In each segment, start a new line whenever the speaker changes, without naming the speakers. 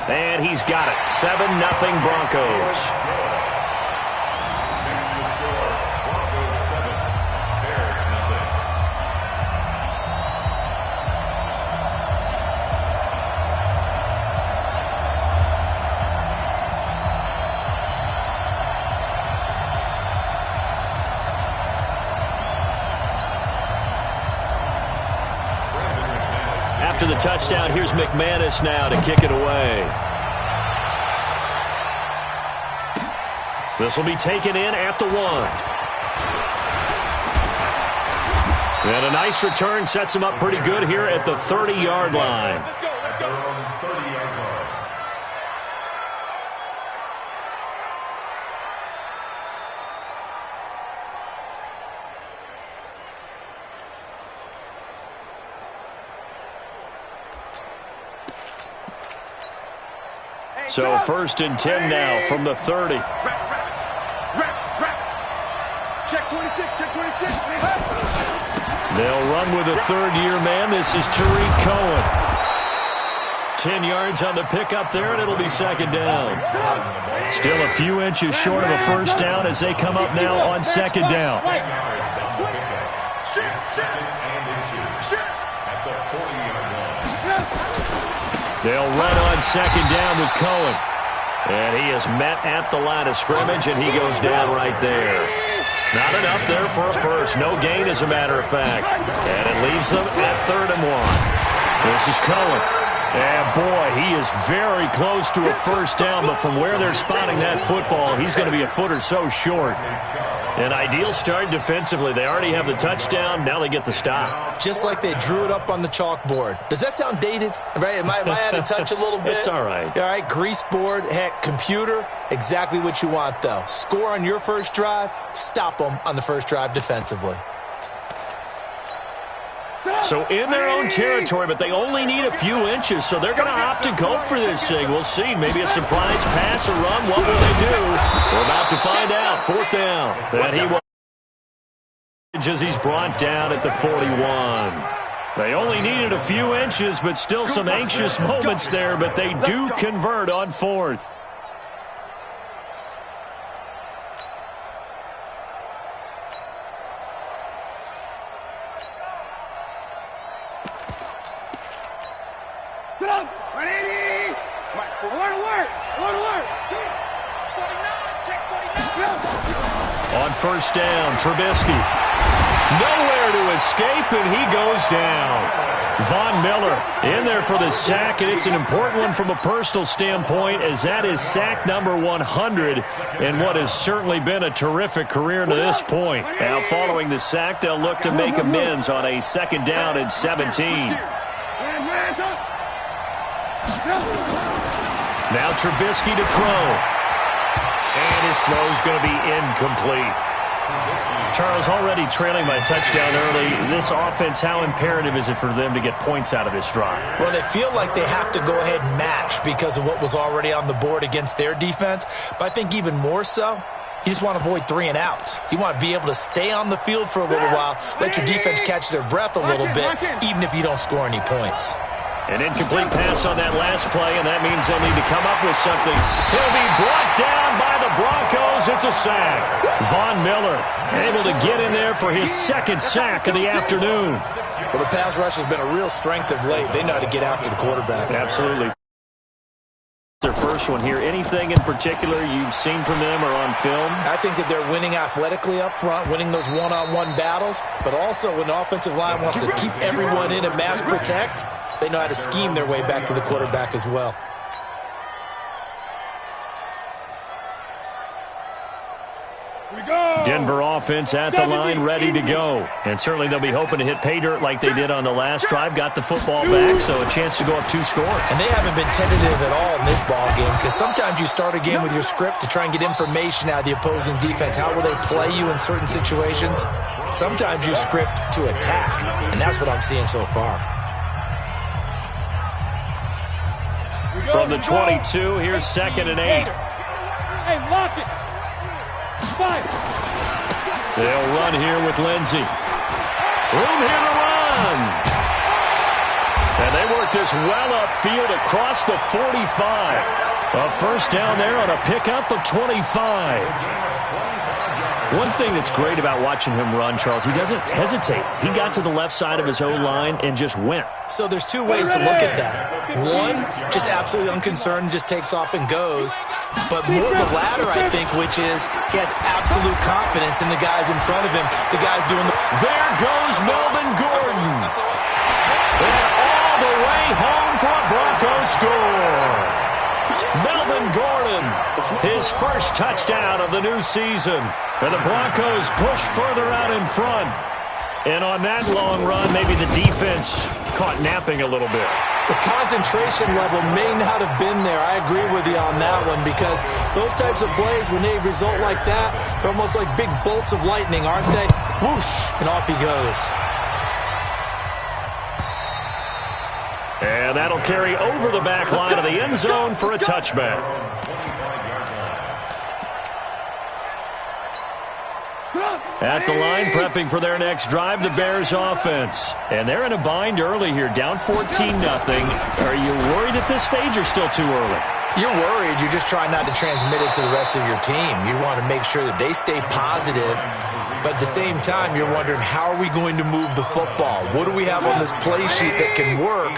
And he's got it. 7-0 Broncos. After the touchdown, here's McManus now to kick it away. This will be taken in at the 1. And a nice return sets him up pretty good here at the 30-yard line. So 1st and 10 now from the 30.
Check 26, check 26.
They'll run with a third-year man. This is Tariq Cohen. 10 yards on the pickup there, and it'll be 2nd down. Still a few inches short of a 1st down as they come up now on 2nd down. They'll run on 2nd down with Cohen. And he is met at the line of scrimmage, and he goes down right there. Not enough there for a first. No gain, as a matter of fact. And it leaves them at 3rd and 1. This is Cohen. And, boy, he is very close to a 1st down, but from where they're spotting that football, he's going to be a foot or so short. An ideal start defensively. They already have the touchdown. Now they get the stop.
Just like they drew it up on the chalkboard. Does that sound dated? Right? Am I out of touch a little bit?
It's all right.
All right, grease board, heck, computer, exactly what you want, though. Score on your first drive, stop them on the first drive defensively.
So in their own territory, but they only need a few inches, so they're going to opt to go for this thing. We'll see. Maybe a surprise pass or run. What will they do? We're about to find out. 4th down. And he will as he's brought down at the 41. They only needed a few inches, but still some anxious moments there, but they do convert on 4th. On 1st down, Trubisky. Nowhere to escape, and he goes down. Von Miller in there for the sack, and it's an important one from a personal standpoint, as that is sack number 100 in what has certainly been a terrific career to this point. Now, following the sack, they'll look to make amends on a 2nd down and 17. Now Trubisky to throw. And his throw is going to be incomplete. Charles, already trailing by a touchdown early. This offense, how imperative is it for them to get points out of this drive?
Well, they feel like they have to go ahead and match because of what was already on the board against their defense. But I think even more so, you just want to avoid 3 and outs. You want to be able to stay on the field for a little while, let your defense catch their breath a little bit, even if you don't score any points.
An incomplete pass on that last play, and that means they'll need to come up with something. He'll be brought down by the Broncos. It's a sack. Von Miller able to get in there for his 2nd sack of the afternoon.
Well, the pass rush has been a real strength of late. They know how to get after the quarterback.
Absolutely. Their first one here. Anything in particular you've seen from them or on film?
I think that they're winning athletically up front, winning those one-on-one battles, but also when the offensive line wants to keep everyone in and mass protect, they know how to scheme their way back to the quarterback as well.
Denver offense at the line, ready to go. And certainly they'll be hoping to hit pay dirt like they did on the last drive. Got the football back, so a chance to go up 2 scores.
And they haven't been tentative at all in this ball game, because sometimes you start a game with your script to try and get information out of the opposing defense. How will they play you in certain situations? Sometimes you script to attack, and that's what I'm seeing so far.
From the 22, here's 2nd and 8.
Hey, lock it. 5.
They'll run here with Lindsey. Room here to run. And they work this well upfield across the 45. A first down there on a pickup of 25. One thing that's great about watching him run, Charles, he doesn't hesitate. He got to the left side of his O-line and just went.
So there's two ways to look at that. One, just absolutely unconcerned, just takes off and goes. But more the latter, I think, which is he has absolute confidence in the guys in front of him. The guys doing the...
There goes Melvin Gordon. And all the way home for a Broncos score. Melvin Gordon, his first touchdown of the new season. And the Broncos push further out in front. And on that long run, maybe the defense caught napping a little bit.
The concentration level may not have been there. I agree with you on that one because those types of plays, when they result like that, they're almost like big bolts of lightning, aren't they? Whoosh, and off he goes.
And that'll carry over the back line of the end zone for a touchback. At the line, prepping for their next drive, the Bears offense. And they're in a bind early here, down 14-0. Are you worried at this stage or still too early?
You're worried. You're just trying not to transmit it to the rest of your team. You want to make sure that they stay positive. But at the same time, you're wondering, how are we going to move the football? What do we have on this play sheet that can work?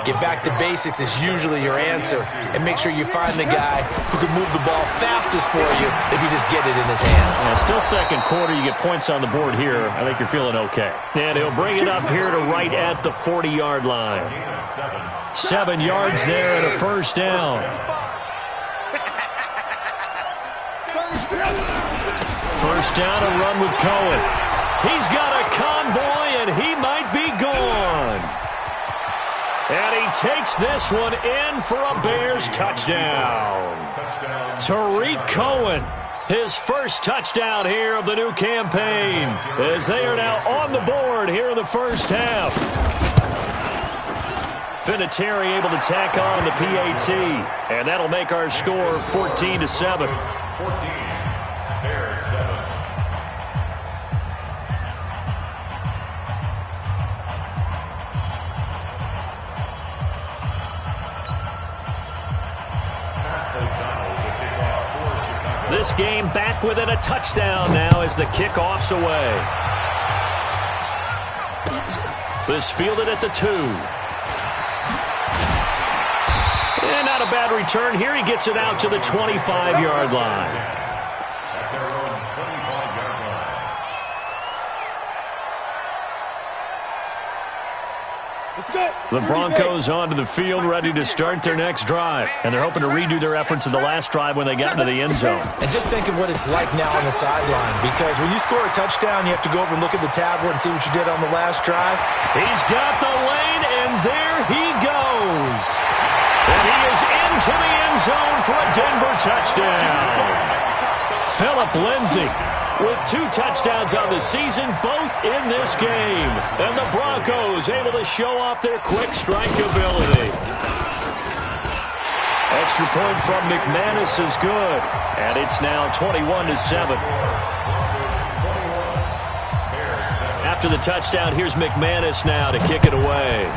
Get back to basics is usually your answer. And make sure you find the guy who can move the ball fastest for you if you just get it in his hands.
Still second quarter. You get points on the board here. I think you're feeling okay. And he'll bring it up here to right at the 40-yard line. 7 yards there and a first down. First down, a run with Cohen. He's got a convoy, and he might be gone. And he takes this one in for a Bears touchdown. Tariq Cohen, his first touchdown here of the new campaign, as they are now on the board here in the first half. Vinatieri able to tack on the PAT, and that'll make our score 14-7.
14. Bears 7.
This game back within a touchdown now as the kickoff's away. This fielded at the 2. And not a bad return here. He gets it out to the 25-yard line. The Broncos onto the field, ready to start their next drive. And they're hoping to redo their efforts in the last drive when they got into the end zone.
And just think of what it's like now on the sideline, because when you score a touchdown, you have to go over and look at the tablet and see what you did on the last drive.
He's got the lane, and there he goes. And he is into the end zone for a Denver touchdown. Phillip Lindsay with 2 touchdowns on the season, both in this game. And the Broncos able to show off their quick strike ability. Extra point from McManus is good. And it's now 21-7. After the touchdown, here's McManus now to kick it away.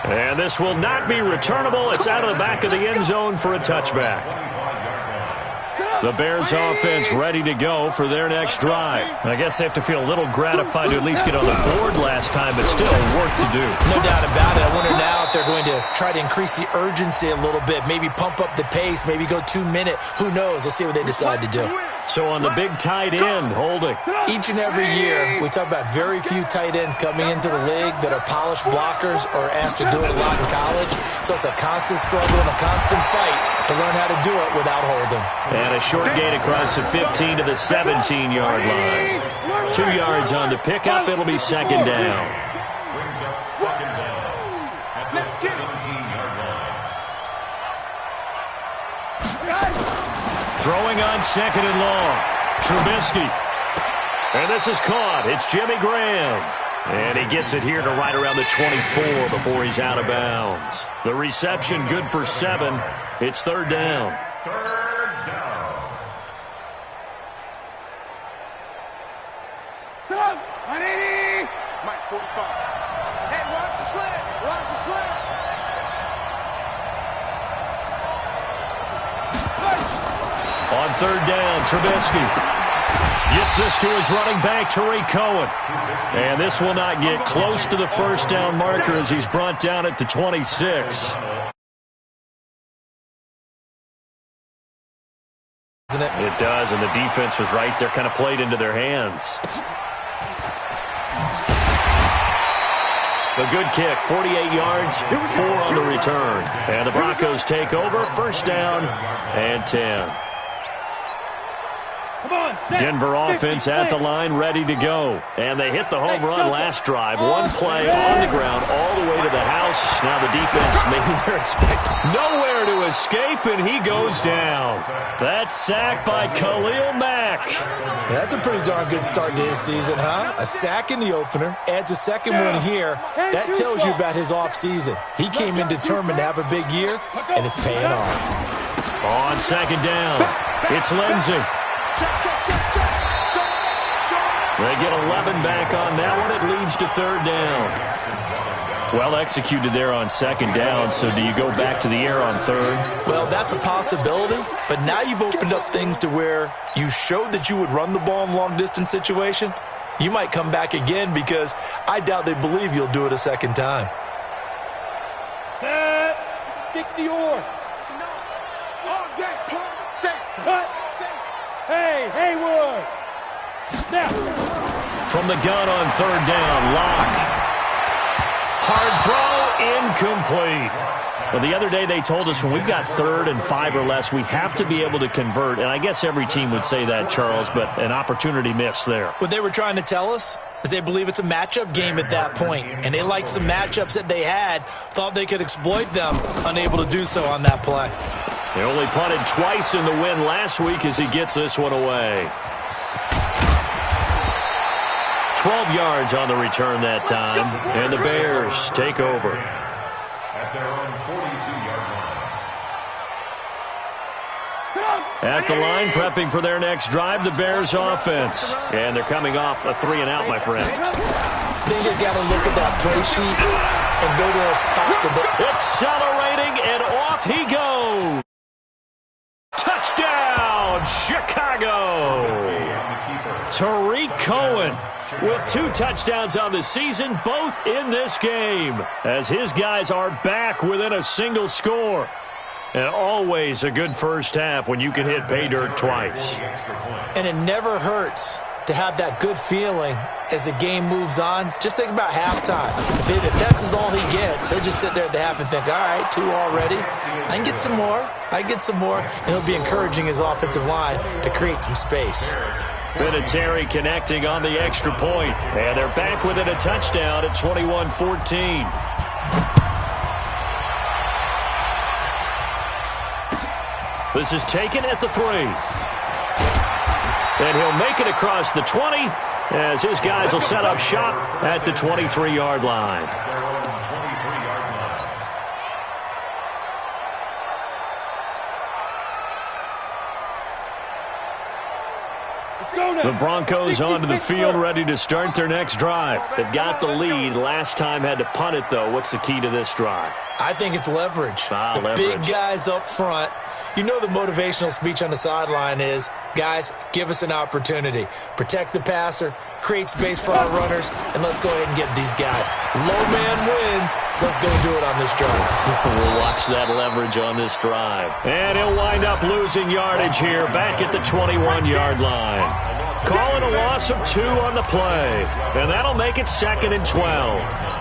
And this will not be returnable. It's out of the back of the end zone for a touchback. The Bears offense ready to go for their next drive. I guess they have to feel a little gratified to at least get on the board last time, but still work to do.
No doubt about it. I wonder now if they're going to try to increase the urgency a little bit, maybe pump up the pace, maybe go 2-minute. Who knows? Let's see what they decide to do.
So on the big tight end, holding.
Each and every year, we talk about very few tight ends coming into the league that are polished blockers or asked to do it a lot in college. So it's a constant struggle and a constant fight to learn how to do it without holding.
And a short gain across the 15 to the 17-yard line. 2 yards on the pickup. It'll be second down.
Brings up second down at the 17-yard line.
Throwing on second and long. Trubisky. And this is caught. It's Jimmy Graham. And he gets it here to right around the 24 before he's out of bounds. The reception good for 7. It's third down.
Third down.
Come on, 180.
third down. Trubisky gets this to his running back, Tariq Cohen. And this will not get close to the first down marker as he's brought down at the 26. It does, and the defense was right there, kind of played into their hands. A good kick, 48 yards, 4 on the return. And the Broncos take over, first down and 10. Denver offense at the line, ready to go. And they hit the home run last drive. One play on the ground all the way to the house. Now the defense, maybe they're expecting nowhere to escape, and he goes down. That's sacked by Khalil Mack.
That's a pretty darn good start to his season, huh? A sack in the opener, adds a second one here. That tells you about his offseason. He came in determined to have a big year, and it's paying off.
On second down, it's Lindsey. They get 11 back on that one. It leads to third down. Well executed there on second down, so do you go back to the air on third?
Well, that's a possibility, but now you've opened up things to where you showed that you would run the ball in long-distance situation. You might come back again because I doubt they believe you'll do it a second time.
Set 60 or. Hey, Haywood. Now.
From the gun on third down, Locke. Hard throw, incomplete. Well, the other day they told us when we've got 3rd and 5 or less, we have to be able to convert. And I guess every team would say that, Charles, but an opportunity missed there.
What they were trying to tell us is they believe it's a matchup game at that point. And they liked some matchups that they had, thought they could exploit them, unable to do so on that play.
They only punted twice in the win last week as he gets this one away. 12 yards on the return that time, and the Bears take over.
At their own 42-yard line.
At the line, prepping for their next drive, the Bears offense. And they're coming off a 3-and-out, my friend.
I think they've got to look at that play sheet and go to a spot that
accelerating, and off he goes. Touchdown, Chicago! Tariq Cohen with 2 touchdowns on the season, both in this game, as his guys are back within a single score. And always a good first half when you can hit pay dirt twice.
And it never hurts to have that good feeling as the game moves on. Just think about halftime. If that's all he gets, he'll just sit there at the half and think, all right, 2 already. I can get some more. And he'll be encouraging his offensive line to create some space.
Vinatieri connecting on the extra point. And they're back within a touchdown at 21-14. This is taken at the 3. And he'll make it across the 20 as his guys will set up shop at the 23-yard line. The Broncos onto the field, ready to start their next drive. They've got the lead. Last time had to punt it, though. What's the key to this drive?
I think it's leverage.
Leverage.
Big guys up front. You know the motivational speech on the sideline is, guys, give us an opportunity. Protect the passer, create space for our runners, and let's go ahead and get these guys. Low man wins. Let's go do it on this drive.
We'll watch that leverage on this drive. And he'll wind up losing yardage here back at the 21-yard line. Calling a loss of 2 on the play. And that'll make it 2nd and 12.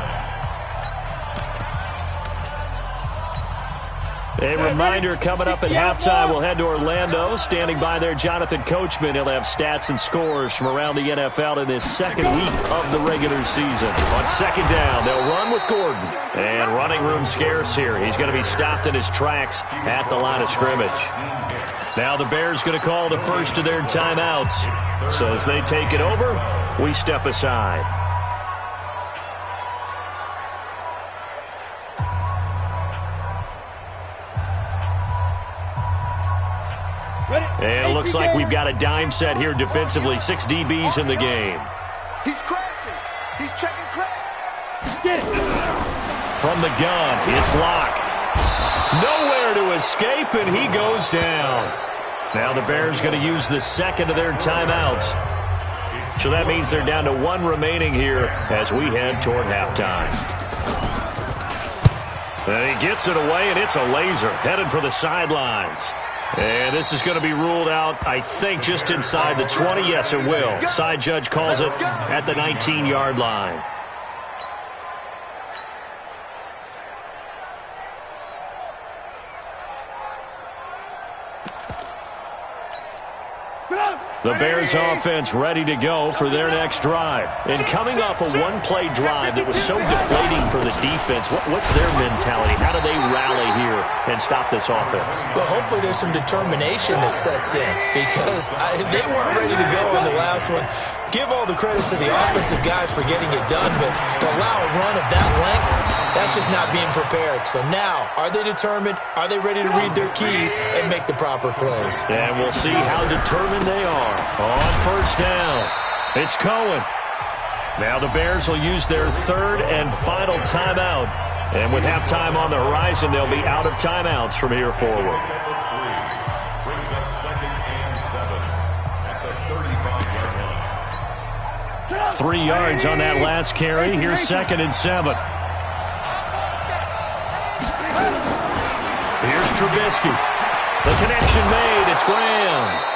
A reminder coming up at halftime, we'll head to Orlando. Standing by there, Jonathan Coachman. He'll have stats and scores from around the NFL in this second week of the regular season. On second down, they'll run with Gordon. And running room scarce here. He's going to be stopped in his tracks at the line of scrimmage. Now the Bears going to call the first of their timeouts. So as they take it over, we step aside. And it looks like we've got a dime set here defensively. 6 DBs in the game.
He's crashing. He's checking crash. Get it.
From the gun, it's Locke. Nowhere to escape, and he goes down. Now the Bears going to use the second of their timeouts. So that means they're down to one remaining here as we head toward halftime. And he gets it away, and it's a laser headed for the sidelines. And this is going to be ruled out, I think, just inside the 20. Yes, it will. Side judge calls it at the 19-yard line. The Bears offense ready to go for their next drive. And coming off a one-play drive that was so deflating for the defense, what's their mentality? How do they rally here and stop this offense?
Well, hopefully there's some determination that sets in because they weren't ready to go on the last one. Give all the credit to the offensive guys for getting it done, but to allow a run of that length, that's just not being prepared. So now, are they determined? Are they ready to read their keys and make the proper plays?
And we'll see how determined they are. On first down, it's Cohen. Now the Bears will use their third and final timeout. And with halftime on the horizon, they'll be out of timeouts from here forward.
Brings up 2nd and 7 at the 35-yard line.
3 yards on that last carry. Here's 2nd and 7. Here's Trubisky. The connection made. It's Graham.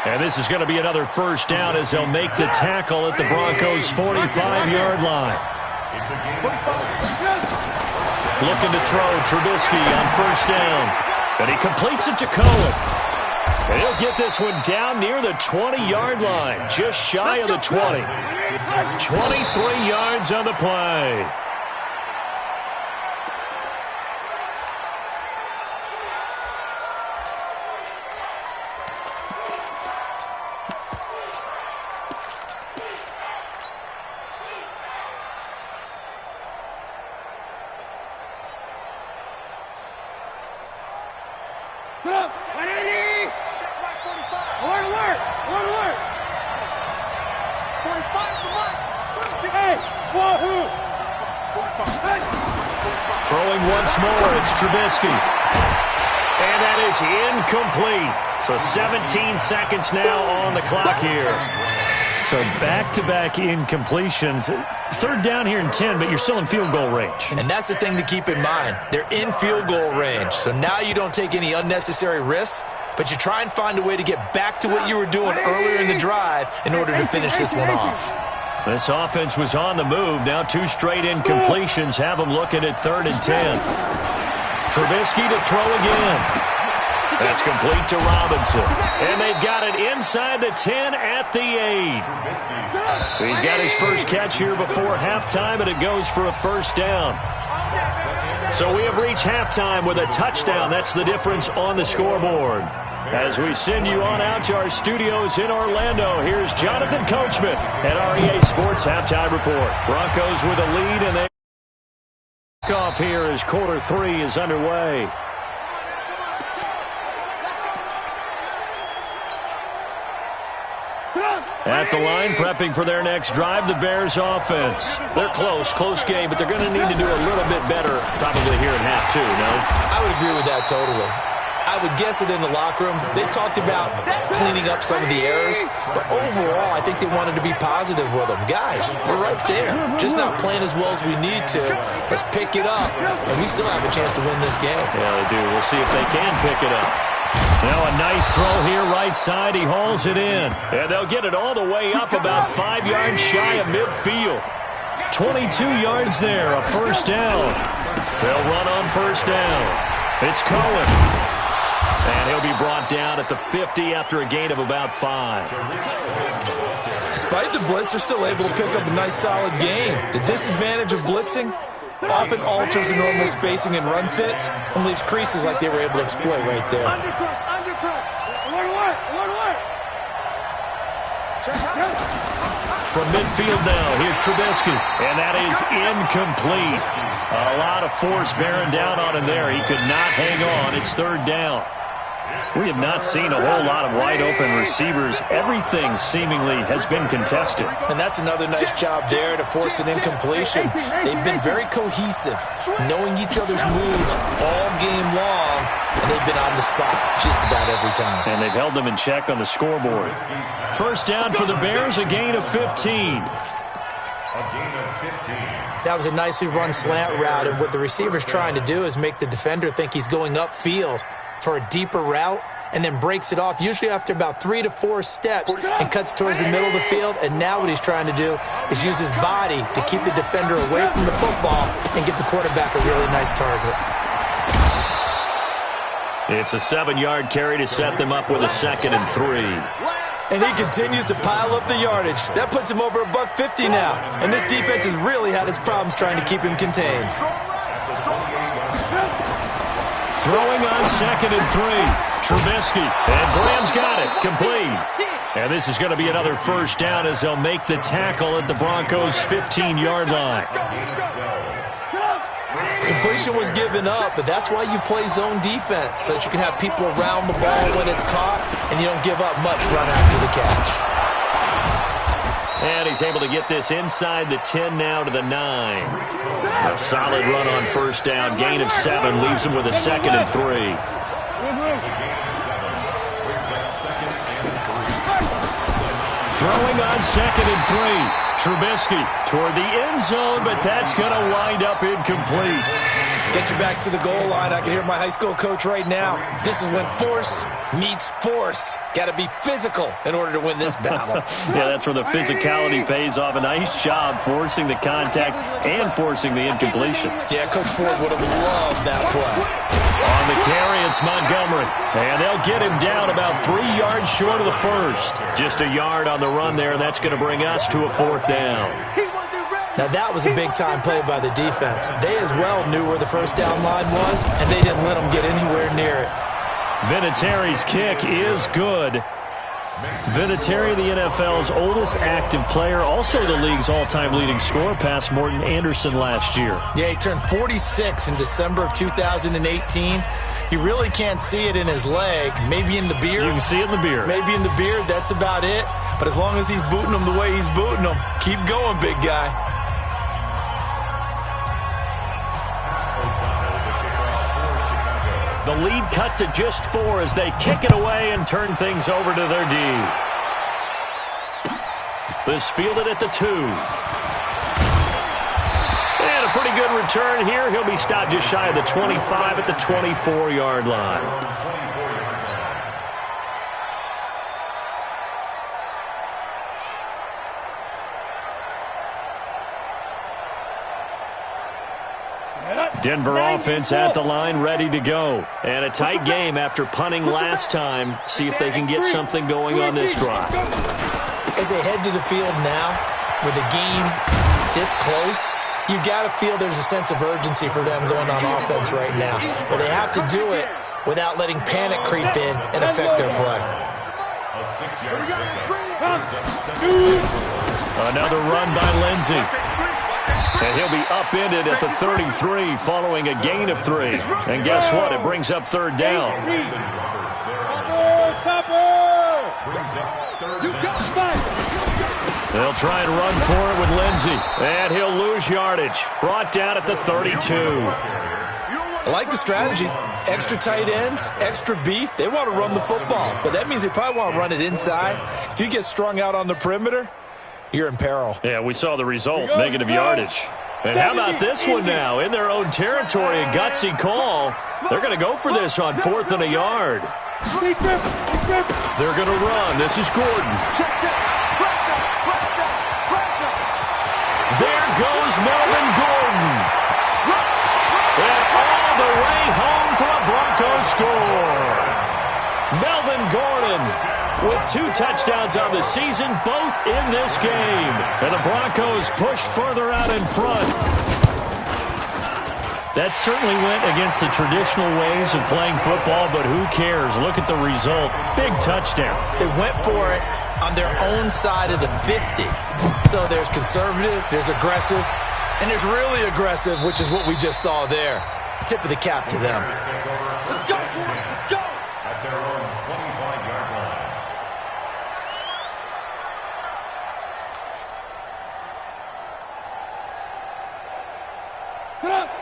And this is going to be another first down as they'll make the tackle at the Broncos' 45-yard line. Looking to throw Trubisky on first down. And he completes it to Cohen. And he'll get this one down near the 20-yard line, just shy of the 20. 23 yards on the play. Throwing once more, it's Trubisky. And that is incomplete. So 17 seconds now on the clock here. So back-to-back incompletions. Third down here in 10, but you're still in field goal range.
And that's the thing to keep in mind. They're in field goal range. So now you don't take any unnecessary risks, but you try and find a way to get back to what you were doing earlier in the drive in order to finish this one off.
This offense was on the move. Now 2 straight incompletions have them looking at 3rd and 10. Trubisky to throw again. That's complete to Robinson. And they've got it inside the 10 at the 8. He's got his first catch here before halftime, and it goes for a first down. So we have reached halftime with a touchdown. That's the difference on the scoreboard. As we send you on out to our studios in Orlando, here's Jonathan Coachman at REA Sports Halftime Report. Broncos with a lead, and they kick off here as quarter 3 is underway. At the line, prepping for their next drive, the Bears offense. They're close game, but they're going to need to do a little bit better probably here in half 2, no?
I would agree with that totally. I would guess it in the locker room. They talked about cleaning up some of the errors, but overall, I think they wanted to be positive with them. Guys, we're right there. Just not playing as well as we need to. Let's pick it up, and we still have a chance to win this game.
Yeah, they do. We'll see if they can pick it up. Now a nice throw here right side. He hauls it in. And they'll get it all the way up about 5 yards shy of midfield. 22 yards there, a first down. They'll run on first down. It's Cohen. And he'll be brought down at the 50 after a gain of about 5.
Despite the blitz, they're still able to pick up a nice solid gain. The disadvantage of blitzing often alters the normal spacing and run fits and leaves creases like they were able to exploit right there.
From midfield now, here's Trubisky. And that is incomplete. A lot of force bearing down on him there. He could not hang on. It's 3rd down. We have not seen a whole lot of wide-open receivers. Everything seemingly has been contested.
And that's another nice job there to force an incompletion. They've been very cohesive, knowing each other's moves all game long, and they've been on the spot just about every time.
And they've held them in check on the scoreboard. First down for the Bears, a gain of 15.
That was a nicely run slant route, and what the receiver's trying to do is make the defender think he's going upfield for a deeper route, and then breaks it off, usually after about 3 to 4 steps, and cuts towards the middle of the field. And now what he's trying to do is use his body to keep the defender away from the football and get the quarterback a really nice target.
It's a 7-yard carry to set them up with a 2nd and 3.
And he continues to pile up the yardage. That puts him over $150 now. And this defense has really had its problems trying to keep him contained.
Throwing on 2nd and 3. Trubisky. And Graham's got it. Complete. And this is going to be another first down as they'll make the tackle at the Broncos' 15-yard line.
Completion was given up, but that's why you play zone defense, so that you can have people around the ball when it's caught, and you don't give up much run after the catch.
And he's able to get this inside the 10 now to the 9. A solid run on first down. Gain of 7 leaves him with a 2nd and 3. Throwing on 2nd and 3. Trubisky toward the end zone, but that's going to wind up incomplete.
Get your backs to the goal line. I can hear my high school coach right now. This is when force meets force. Got to be physical in order to win this battle.
Yeah, that's where the physicality pays off. A nice job forcing the contact and forcing the incompletion.
Yeah, Coach Ford would have loved that play.
On the carry, it's Montgomery. And they'll get him down about 3 yards short of the first. Just a yard on the run there, and that's going to bring us to a 4th down.
Now, that was a big-time play by the defense. They as well knew where the first down line was, and they didn't let them get anywhere near it.
Vinatieri's kick is good. Vinatieri, the NFL's oldest active player, also the league's all-time leading scorer, past Morton Anderson last year.
Yeah, he turned 46 in December of 2018. You really can't see it in his leg, maybe in the beard.
You can see it in the beard.
Maybe in the beard, that's about it. But as long as he's booting them the way he's booting them, keep going, big guy.
The lead cut to just 4 as they kick it away and turn things over to their D. This fielded at the 2. And a pretty good return here. He'll be stopped just shy of the 25 at the 24-yard line. Denver offense at the line, ready to go. And a tight game after punting last time. See if they can get something going on this drive.
As they head to the field now, with the game this close, you've got to feel there's a sense of urgency for them going on offense right now. But they have to do it without letting panic creep in and affect their play.
Another run by Lindsey. And he'll be upended at the 33 following a gain of 3. And guess what? It brings up 3rd down. They'll try and run for it with Lindsey. And he'll lose yardage. Brought down at the 32.
I like the strategy. Extra tight ends, extra beef. They want to run the football. But that means they probably want to run it inside. If you get strung out on the perimeter, you're in peril.
Yeah, we saw the result, negative yardage. And how about this one now? In their own territory, a gutsy call. They're going to go for this on 4th and a yard. They're going to run. This is Gordon. There goes Melvin Gordon. And all the way home for a Broncos score. Melvin Gordon with 2 touchdowns on the season, both in this game. And the Broncos push further out in front. That certainly went against the traditional ways of playing football, but who cares? Look at the result. Big touchdown.
They went for it on their own side of the 50. So there's conservative, there's aggressive, and there's really aggressive, which is what we just saw there. Tip of the cap to them.
Let's go.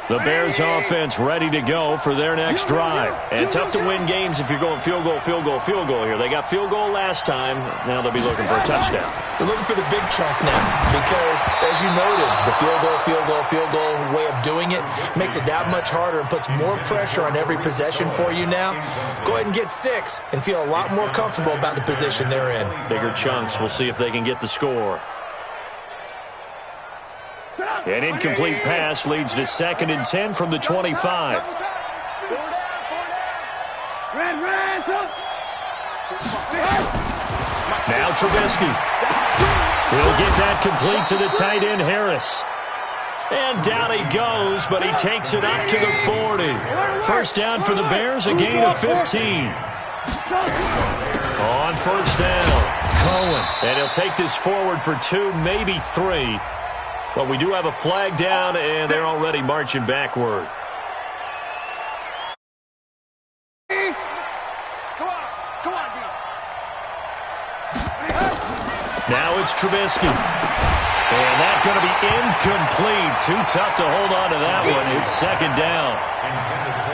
The Bears offense ready to go for their next drive. And tough to win games if you're going field goal, field goal, field goal here. They got field goal last time. Now they'll be looking for a touchdown.
They're looking for the big chunk now because, as you noted, the field goal way of doing it makes it that much harder and puts more pressure on every possession for you now. Go ahead and get 6 and feel a lot more comfortable about the position they're in.
Bigger chunks. We'll see if they can get the score. An incomplete pass leads to 2nd and 10 from the 25. Now Trubisky. He'll get that complete to the tight end, Harris. And down he goes, but he takes it up to the 40. First down for the Bears, a gain of 15. On first down, Cohen. And he'll take this forward for 2, maybe 3. But we do have a flag down, and they're already marching backward. Now it's Trubisky. And that's going to be incomplete. Too tough to hold on to that one. It's 2nd down.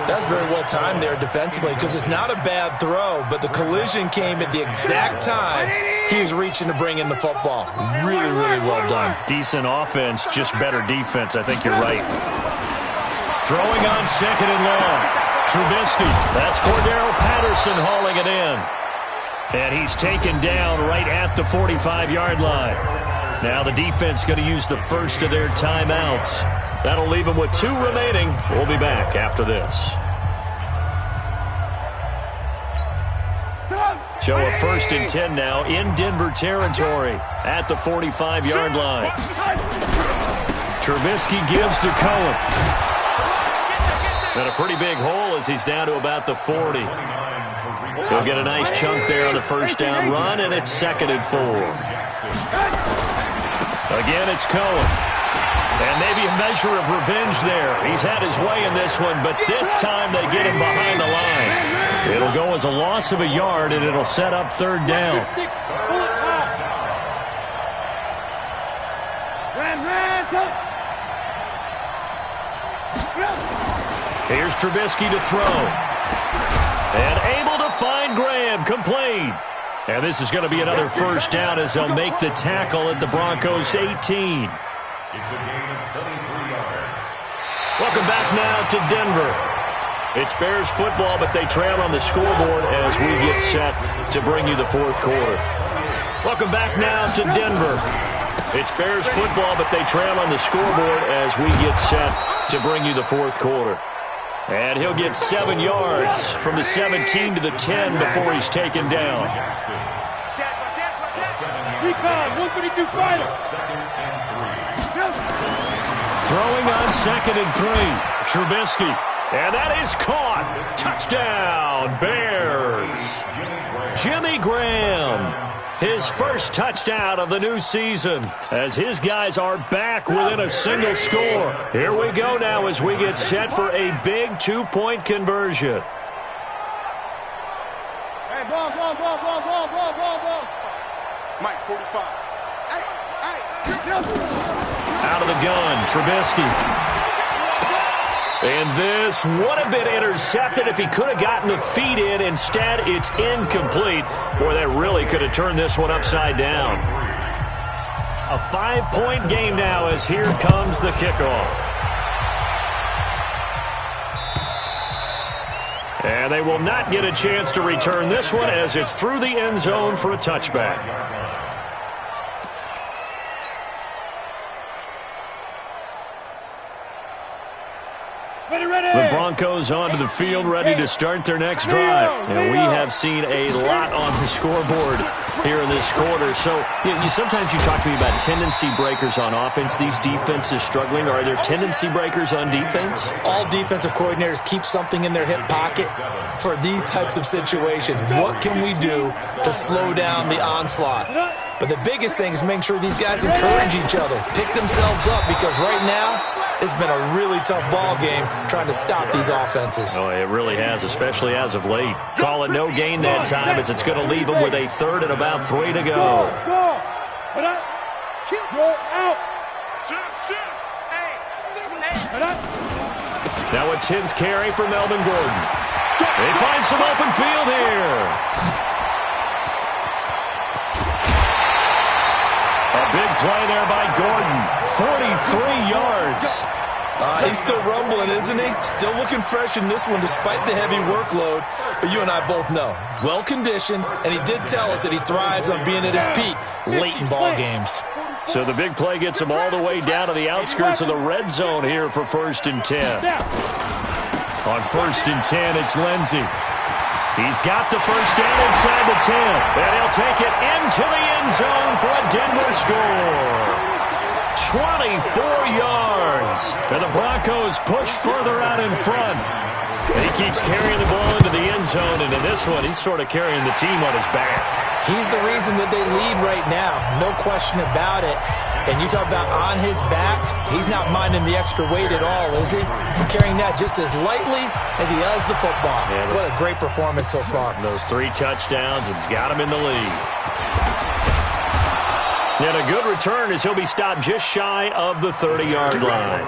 That's very well timed there defensively because it's not a bad throw, but the collision came at the exact time he was reaching to bring in the football. Really, really well done.
Decent offense, just better defense. I think you're right. Throwing on 2nd and long. Trubisky. That's Cordero Patterson hauling it in. And he's taken down right at the 45-yard line. Now the defense going to use the first of their timeouts. That'll leave them with 2 remaining. We'll be back after this. So a 1st and 10 now in Denver territory at the 45-yard line. Trubisky gives to Cohen. And a pretty big hole as he's down to about the 40. He'll get a nice chunk there on the first down run, and it's 2nd and 4. Again, it's Cohen. And maybe a measure of revenge there. He's had his way in this one, but this time they get him behind the line. It'll go as a loss of a yard, and it'll set up 3rd down. Here's Trubisky to throw. And able to find Graham, complete. And this is going to be another first down as they'll make the tackle at the Broncos' 18.
It's a gain of 23 yards.
Welcome back now to Denver. It's Bears football, but they trail on the scoreboard as we get set to bring you the 4th quarter. Welcome back now to Denver. It's Bears football, but they trail on the scoreboard as we get set to bring you the 4th quarter. And he'll get 7 yards from the 17 to the 10 before he's taken down. Throwing on 2nd and 3. Trubisky. And that is caught. Touchdown, Bears. Jimmy Graham. His first touchdown of the new season as his guys are back within a single score. Here we go now as we get set for a big 2-point conversion.
Hey, ball. Mike, 45.
Out of the gun, Trubisky. And this would have been intercepted if he could have gotten the feet in. Instead, it's incomplete. Boy, that really could have turned this one upside down. A 5-point game now as here comes the kickoff. And they will not get a chance to return this one as it's through the end zone for a touchback. The Broncos onto the field, ready to start their next drive. And we have seen a lot on the scoreboard here in this quarter. So sometimes you talk to me about tendency breakers on offense. These defenses struggling. Are there tendency breakers on defense?
All defensive coordinators keep something in their hip pocket for these types of situations. What can we do to slow down the onslaught? But the biggest thing is making sure these guys encourage each other, pick themselves up, because right now it's been a really tough ball game trying to stop these offenses.
Oh, it really has, especially as of late. Call it no gain that time as it's going to leave them with a 3rd and about 3 to go. Now a 10th carry for Melvin Gordon. They find some open field here. A big play there by Gordon. 43 yards.
He's still rumbling, isn't he? Still looking fresh in this one despite the heavy workload. But you and I both know, well-conditioned, and he did tell us that he thrives on being at his peak late in ball games.
So the big play gets him all the way down to the outskirts of the red zone here for 1st and 10. On 1st and 10, it's Lindsey. He's got the first down inside the 10. And he'll take it into the end zone for a Denver score. 24 yards. And the Broncos push further out in front. And he keeps carrying the ball into the end zone. And in this one, he's sort of carrying the team on his back.
He's the reason that they lead right now. No question about it. And you talk about on his back, he's not minding the extra weight at all, is he? Carrying that just as lightly as he does the football. Yeah, what a great performance so far.
Those 3 touchdowns, it's got him in the lead. And a good return as he'll be stopped just shy of the 30-yard line.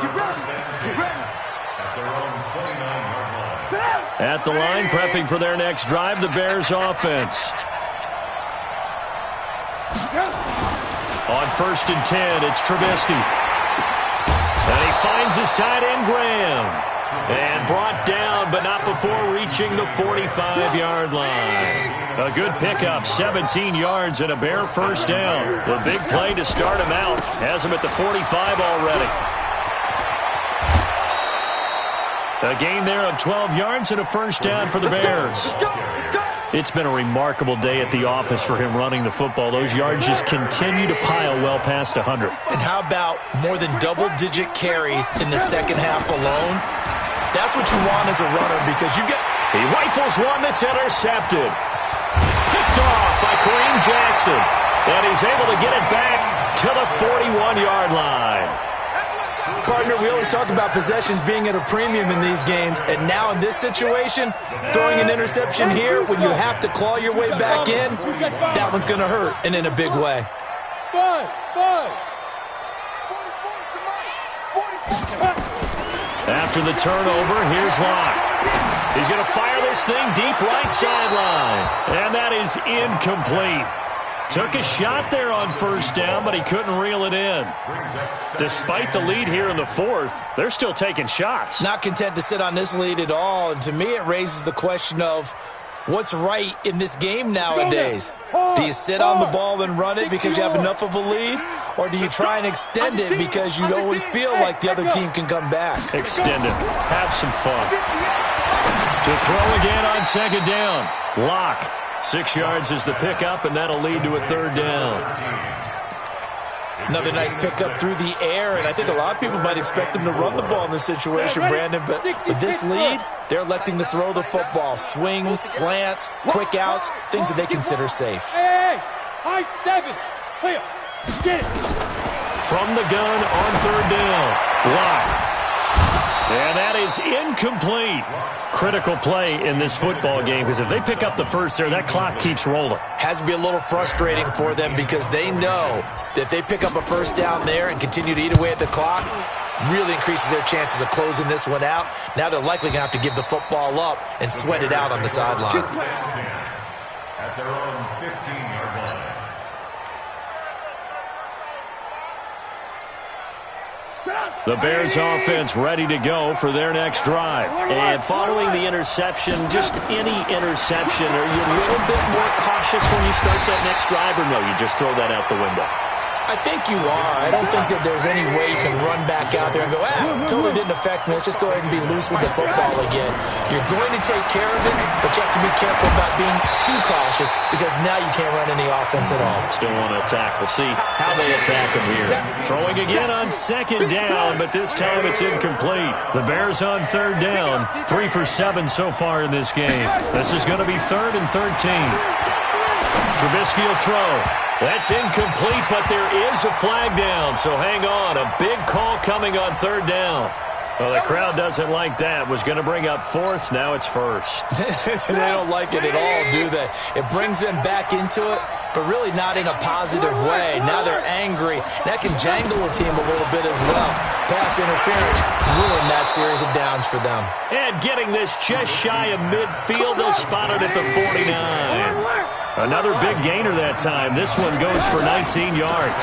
At the line, prepping for their next drive, the Bears offense. On 1st and 10, it's Trubisky. And he finds his tight end, Graham. And brought down, but not before reaching the 45-yard line. A good pickup, 17 yards and a Bear first down. The big play to start him out. Has him at the 45 already. A gain there of 12 yards and a first down for the Bears. It's been a remarkable day at the office for him running the football. Those yards just continue to pile well past 100.
And how about more than double-digit carries in the second half alone? That's what you want as a runner because you get...
He rifles one that's intercepted. Picked off by Kareem Jackson. And he's able to get it back to the 41-yard line.
Partner, we always talk about possessions being at a premium in these games, and now in this situation, throwing an interception here when you have to claw your way back in, that one's going to hurt, and in a big way.
After the turnover, here's Locke. He's going to fire this thing deep right sideline, and that is incomplete. Took a shot there on first down, but he couldn't reel it in. Despite the lead here in the 4th, they're still taking shots.
Not content to sit on this lead at all, and to me it raises the question of what's right in this game nowadays. Do you sit on the ball and run it because you have enough of a lead, or do you try and extend it because you always feel like the other team can come back?
Extend it. Have some fun. To throw again on second down. Locke. 6 yards is the pickup, and that'll lead to a third down.
Another nice pickup through the air, and I think a lot of people might expect them to run the ball in this situation, Brandon, but with this lead, they're electing to throw the football. Swings, slants, quick outs, things that they consider safe.
Hey, high 7. Clear. Get it.
From the gun on third down. Locke. And that is incomplete. Critical play in this football game because if they pick up the first there, that clock keeps rolling.
Has to be a little frustrating for them because they know that if they pick up a first down there and continue to eat away at the clock, really increases their chances of closing this one out. Now they're likely going to have to give the football up and sweat it out on the sideline.
At their own 15-yard line.
The Bears offense ready to go for their next drive. And following the interception, just any interception, are you a little bit more cautious when you start that next drive, or no, you just throw that out the window?
I think you are. I don't think that there's any way you can run back out there and go, totally didn't affect me. Let's just go ahead and be loose with the football again. You're going to take care of it, but you have to be careful about being too cautious because now you can't run any offense at all.
Still want to attack. We'll see how they attack him here. Throwing again on second down, but this time it's incomplete. The Bears on third down. 3 for 7 so far in this game. This is going to be 3rd and 13. Trubisky will throw. That's incomplete, but there is a flag down, so hang on. A big call coming on third down. Well, the crowd doesn't like that. Was going to bring up 4th, now it's 1st.
They don't like it at all, do they? It brings them back into it, but really not in a positive way. Now they're angry. That can jangle a team a little bit as well. Pass interference ruined that series of downs for them.
And getting this just shy of midfield, they'll spot it at the 49. Another big gainer that time. This one goes for 19 yards.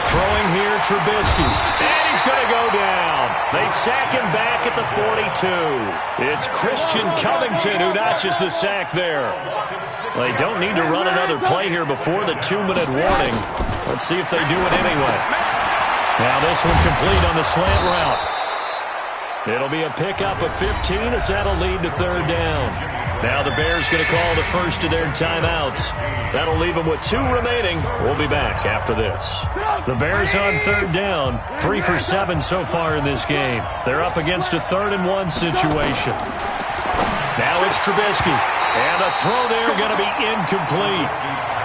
Throwing here, Trubisky. And he's going to go down. They sack him back at the 42. It's Christian Covington who notches the sack there. They don't need to run another play here before the 2-minute warning. Let's see if they do it anyway. Now this one complete on the slant route. It'll be a pickup of 15 as that'll lead to third down. Now the Bears going to call the first of their timeouts. That'll leave them with 2 remaining. We'll be back after this. The Bears on third down, 3 for 7 so far in this game. They're up against a 3rd-and-1 situation. Now it's Trubisky. And a throw there going to be incomplete.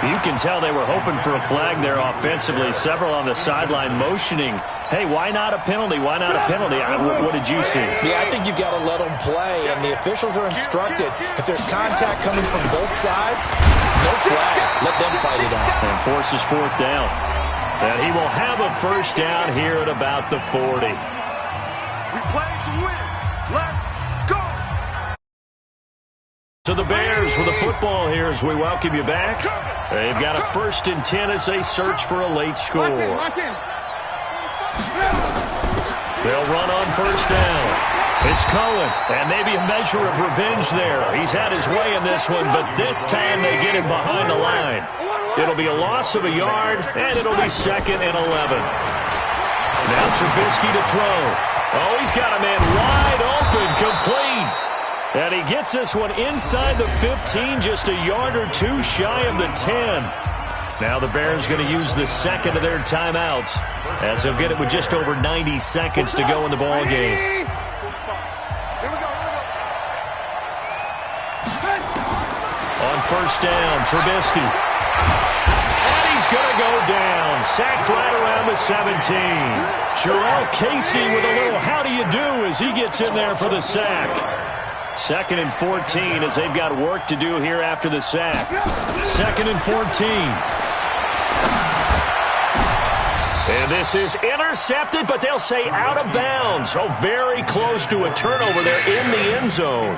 You can tell they were hoping for a flag there offensively. Several on the sideline motioning, hey, why not a penalty? Why not a penalty? What did you see?
Yeah, I think you've got to let them play, and the officials are instructed. If there's contact coming from both sides, no flag. Let them fight it out.
And forces 4th down. And he will have a first down here at about the 40.
We play to win. Let's go.
So the Bears with the football here as we welcome you back. They've got a 1st and 10 as they search for a late score. They'll run on first down. It's Cohen, and maybe a measure of revenge there. He's had his way in this one, but this time they get him behind the line. It'll be a loss of a yard, and it'll be 2nd and 11. Now Trubisky to throw. Oh, he's got a man wide open, complete. And he gets this one inside the 15, just a yard or 2 shy of the 10. Now the Bears going to use the 2nd of their timeouts as they'll get it with just over 90 seconds to go in the ball game. On first down, Trubisky. And he's going to go down. Sacked right around the 17. Jarrell Casey with a little how do you do as he gets in there for the sack. 2nd and 14 as they've got work to do here after the sack. 2nd and 14. And this is intercepted, but they'll say out of bounds. Oh, very close to a turnover there in the end zone.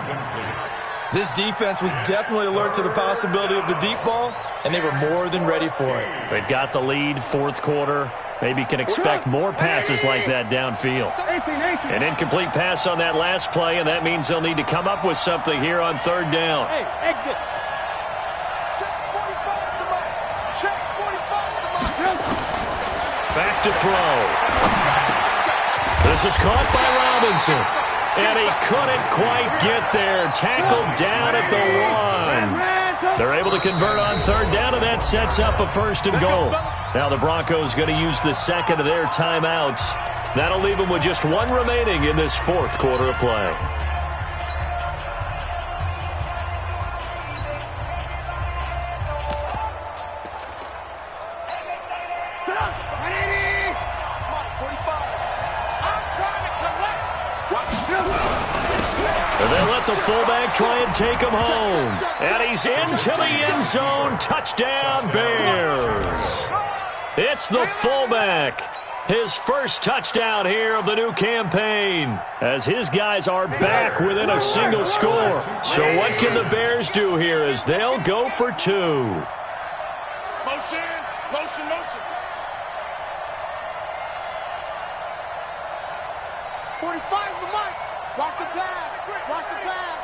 This defense was definitely alert to the possibility of the deep ball, and they were more than ready for it.
They've got the lead, 4th quarter. Maybe can expect more passes like that downfield. An incomplete pass on that last play, and that means they'll need to come up with something here on 3rd down.
Hey, exit.
Back to throw. This is caught by Robinson. And he couldn't quite get there. Tackled down at the 1. They're able to convert on 3rd down, and that sets up a 1st and goal. Now the Broncos going to use the 2nd of their timeouts. That'll leave them with just 1 remaining in this 4th quarter of play. And they let the fullback try and take him home. And he's into the end zone. Touchdown, Bears. It's the fullback. His first touchdown here of the new campaign, as his guys are back within a single score. So what can the Bears do here as they'll go for 2?
Motion, motion, motion. 45's the mic. Watch the pass. Watch the pass.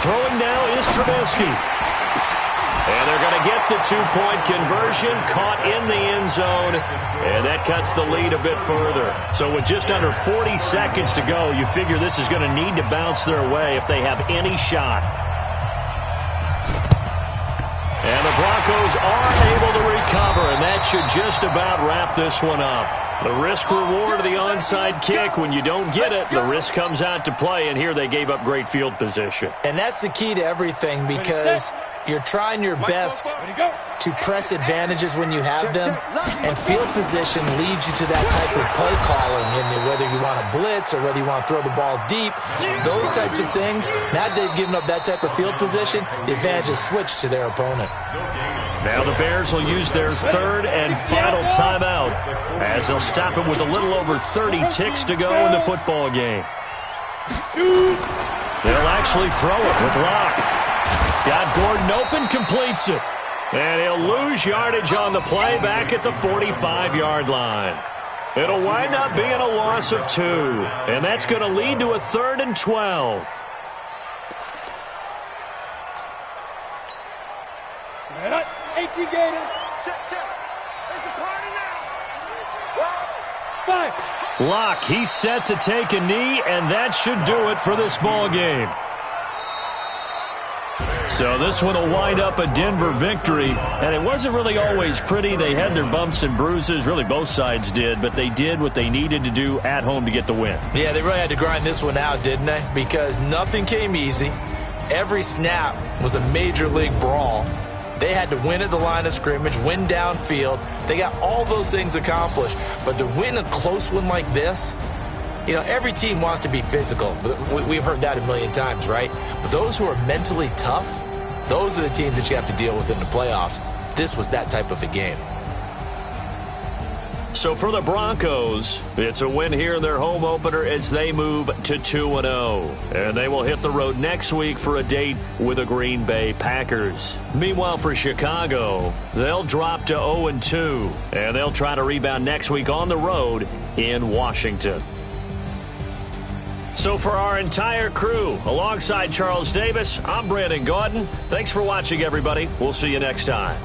Throwing now is Trubisky. And they're going to get the 2-point conversion, caught in the end zone, and that cuts the lead a bit further. So with just under 40 seconds to go, you figure this is going to need to bounce their way if they have any shot. And the Broncos are able to recover, and that should just about wrap this one up. The risk-reward of the onside kick, when you don't get it, the risk comes out to play, and here they gave up great field position.
And that's the key to everything, because you're trying your best to press advantages when you have them, and field position leads you to that type of play calling, and whether you want to blitz or whether you want to throw the ball deep, those types of things. Now they've given up that type of field position, the advantage is switched to their opponent.
Now the Bears will use their third and final timeout as they'll stop it with a little over 30 ticks to go in the football game. They'll actually throw it with Locke. Got Gordon open, completes it. And he'll lose yardage on the play back at the 45-yard line. It'll wind up being a loss of 2. And that's going to lead to a 3rd and 12.
Set up. 18 Gators.
Check. It's a party now.
5.
Locke, he's set to take a knee, and that should do it for this ball game. So this one will wind up a Denver victory, and it wasn't really always pretty. They had their bumps and bruises, really both sides did, but they did what they needed to do at home to get the win.
Yeah, they really had to grind this one out, didn't they? Because nothing came easy. Every snap was a major league brawl. They had to win at the line of scrimmage, win downfield. They got all those things accomplished. But to win a close one like this, you know, every team wants to be physical. We've heard that a million times, right? But those who are mentally tough, those are the teams that you have to deal with in the playoffs. This was that type of a game.
So for the Broncos, it's a win here in their home opener as they move to 2-0. And they will hit the road next week for a date with the Green Bay Packers. Meanwhile, for Chicago, they'll drop to 0-2. And they'll try to rebound next week on the road in Washington. So for our entire crew, alongside Charles Davis, I'm Brandon Gaudin. Thanks for watching, everybody. We'll see you next time.